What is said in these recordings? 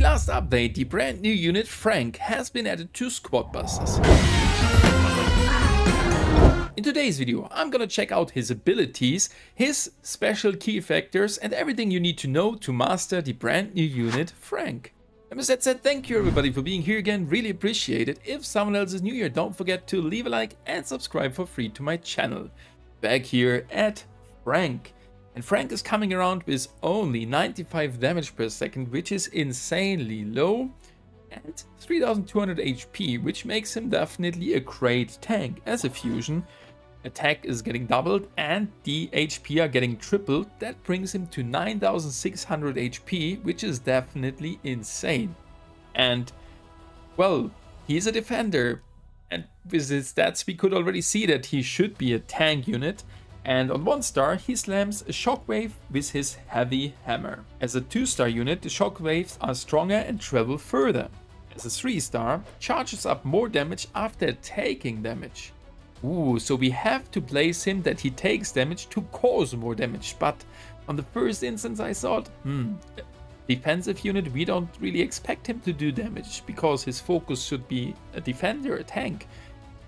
last update, the brand new unit Frank has been added to Squad Busters. In today's video, I'm gonna check out his abilities, his special key factors, and everything you need to know to master the brand new unit Frank. And with that said, thank you everybody for being here again, really appreciate it. If someone else is new here, don't forget to leave a like and subscribe for free to my channel. Back here at Frank. And Frank is coming around with only 95 damage per second, which is insanely low, and 3200 HP, which makes him definitely a great tank. As a fusion, attack is getting doubled and the HP are getting tripled. That brings him to 9600 HP, which is definitely insane. And, well, he's a defender. And with his stats, we could already see that he should be a tank unit. And on 1 star, he slams a shockwave with his heavy hammer. As a 2-star unit, the shockwaves are stronger and travel further. As a 3-star, charges up more damage after taking damage. Ooh, so we have to place him that he takes damage to cause more damage. But on the first instance I thought, defensive unit, we don't really expect him to do damage, because his focus should be a defender, a tank.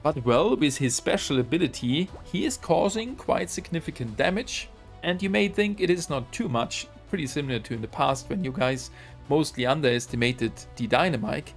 But well, with his special ability, he is causing quite significant damage. And you may think it is not too much, pretty similar to in the past when you guys mostly underestimated the dynamite.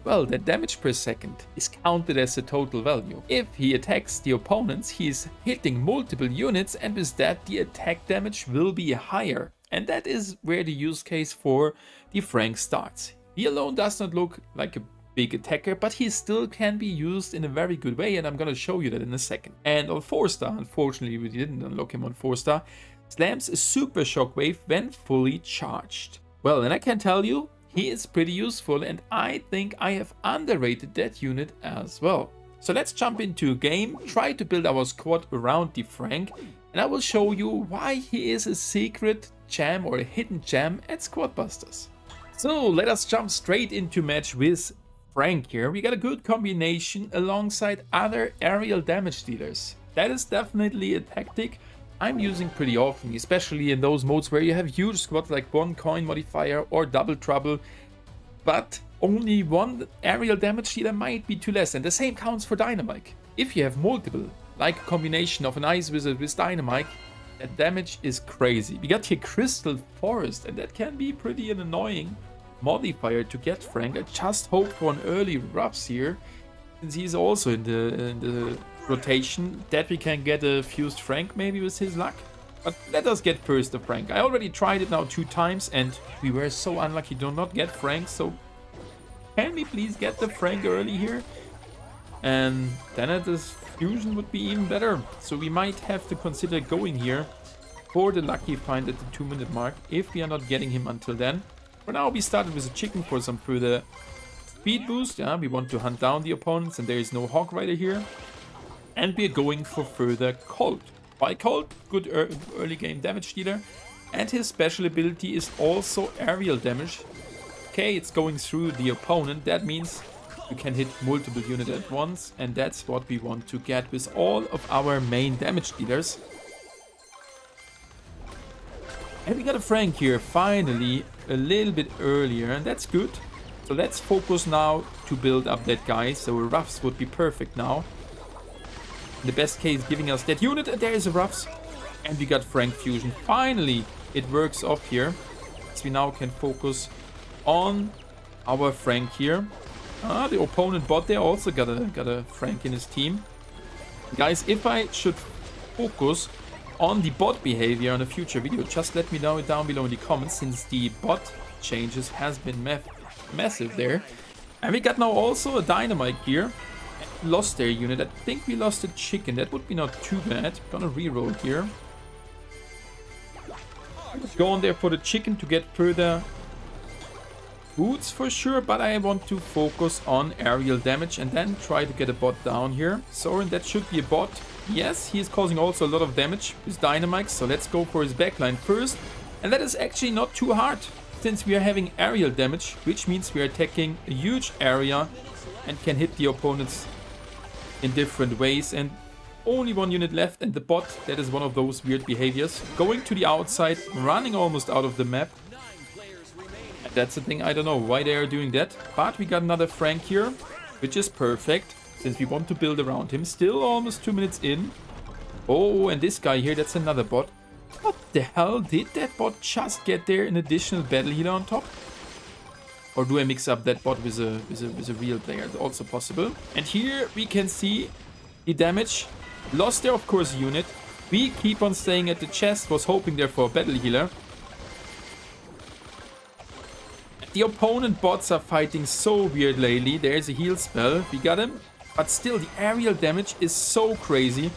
Well, that damage per second is counted as a total value. If he attacks the opponents, he is hitting multiple units, and with that the attack damage will be higher. And that is where the use case for the Frank starts. He alone does not look like a big attacker, but he still can be used in a very good way, and I'm gonna show you that in a second. And on 4-star, unfortunately we didn't unlock him on 4-star, slams a super shockwave when fully charged. Well, and I can tell you, he is pretty useful, and I think I have underrated that unit as well. So let's jump into a game, try to build our squad around the Frank, and I will show you why he is a secret gem or a hidden gem at Squad Busters. So let us jump straight into match with Frank here. We got a good combination alongside other aerial damage dealers. That is definitely a tactic I'm using pretty often, especially in those modes where you have huge squads like 1 coin modifier or double trouble, but only one aerial damage dealer might be too less, and the same counts for dynamite. If you have multiple, like a combination of an ice wizard with dynamite, that damage is crazy. We got here Crystal Forest, and that can be pretty an annoying modifier to get Frank. I just hope for an early roughs here, since he's also in the rotation, that we can get a fused Frank maybe with his luck. But let us get first the Frank. I already tried it now 2 times and we were so unlucky to not get Frank, so can we please get the Frank early here? And then this fusion would be even better, so we might have to consider going here for the lucky find at the 2-minute mark if we are not getting him until then. For now we started with a chicken for some further speed boost. Yeah, we want to hunt down the opponents, and there is no Hog Rider here. And we're going for further Colt. Why Colt? Good early game damage dealer. And his special ability is also aerial damage. Okay, it's going through the opponent. That means you can hit multiple units at once. And that's what we want to get with all of our main damage dealers. And we got a Frank here, finally, a little bit earlier, and that's good. So let's focus now to build up that guy. So roughs would be perfect now. In the best case, giving us that unit, and there is a roughs. And we got Frank fusion. Finally, it works off here. So we now can focus on our Frank here. The opponent bot there also got a Frank in his team. Guys, if I should focus on the bot behavior on a future video, just let me know it down below in the comments, since the bot changes has been massive there. And we got now also a dynamite here. Lost their unit. I think we lost a chicken. That would be not too bad. Gonna reroll here. Go on there for the chicken to get further boots for sure, but I want to focus on aerial damage and then try to get a bot down here. Soren, that should be a bot. Yes, he is causing also a lot of damage with dynamite, so let's go for his backline first. And that is actually not too hard, since we are having aerial damage, which means we are attacking a huge area and can hit the opponents in different ways. And only 1 unit left, and the bot, that is one of those weird behaviors. Going to the outside, running almost out of the map. That's the thing, I don't know why they are doing that. But we got another Frank here, which is perfect, since we want to build around him. Still almost 2 minutes in. Oh, and this guy here, that's another bot. What the hell? Did that bot just get there an additional battle healer on top? Or do I mix up that bot with a real player? It's also possible. And here we can see the damage. Lost there, of course, a unit. We keep on staying at the chest, was hoping there for a battle healer. The opponent bots are fighting so weird lately. There's a heal spell. We got him. But still, the aerial damage is so crazy.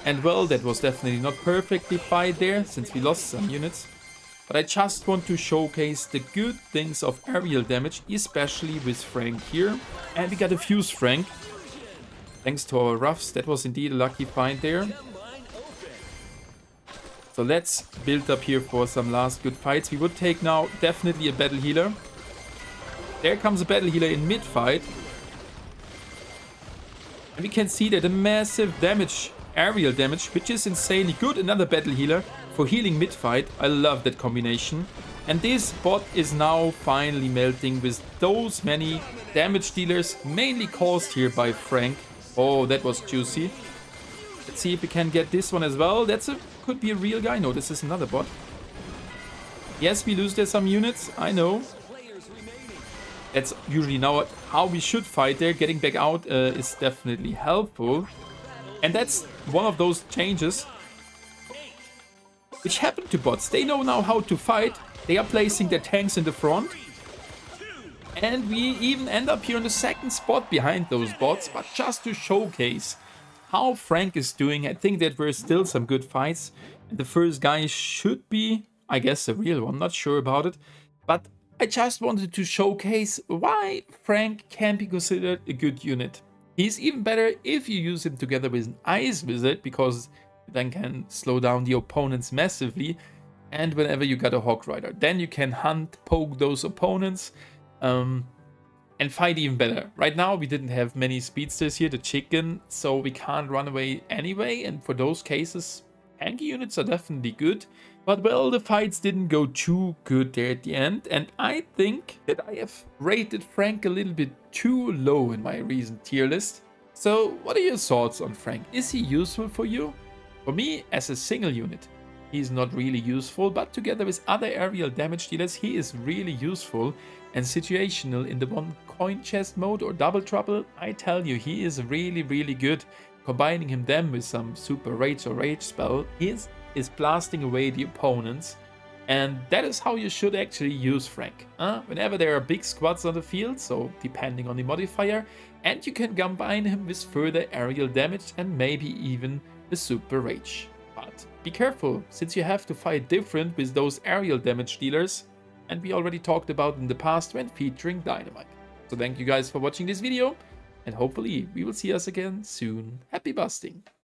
And well, that was definitely not perfectly fight there, since we lost some units. But I just want to showcase the good things of aerial damage, especially with Frank here. And we got a fuse Frank. Thanks to our roughs, that was indeed a lucky find there. So let's build up here for some last good fights. We would take now definitely a battle healer. There comes a battle healer in mid-fight. And we can see that a massive damage, aerial damage, which is insanely good. Another battle healer for healing mid-fight. I love that combination. And this bot is now finally melting with those many damage dealers, mainly caused here by Frank. Oh, that was juicy. Let's see if we can get this one as well. Could be a real guy. No, this is another bot. Yes, we lose there some units. I know. That's usually now how we should fight there. Getting back out is definitely helpful. And that's one of those changes which happened to bots. They know now how to fight. They are placing their tanks in the front. And we even end up here on the second spot behind those bots. But just to showcase how Frank is doing, I think that were still some good fights. And the first guy should be, I guess, a real one. Not sure about it. But I just wanted to showcase why Frank can be considered a good unit. He's even better if you use him together with an Ice Wizard, because then can slow down the opponents massively. And whenever you got a Hawk Rider, then you can hunt, poke those opponents, and fight even better. Right now we didn't have many speedsters here, the chicken, so we can't run away anyway. And for those cases, tanky units are definitely good. But well, the fights didn't go too good there at the end. And I think that I have rated Frank a little bit too low in my recent tier list. So what are your thoughts on Frank? Is he useful for you? For me, as a single unit, he's not really useful. But together with other aerial damage dealers, he is really useful and situational in the one coin chest mode or double trouble. I tell you, he is really, really good. Combining him then with some super rage or rage spell, he is blasting away the opponents, and that is how you should actually use Frank. Whenever there are big squads on the field, so depending on the modifier, and you can combine him with further aerial damage and maybe even the super rage. But be careful, since you have to fight different with those aerial damage dealers, and we already talked about in the past when featuring Dynamite. So thank you guys for watching this video, and hopefully we will see us again soon. Happy busting!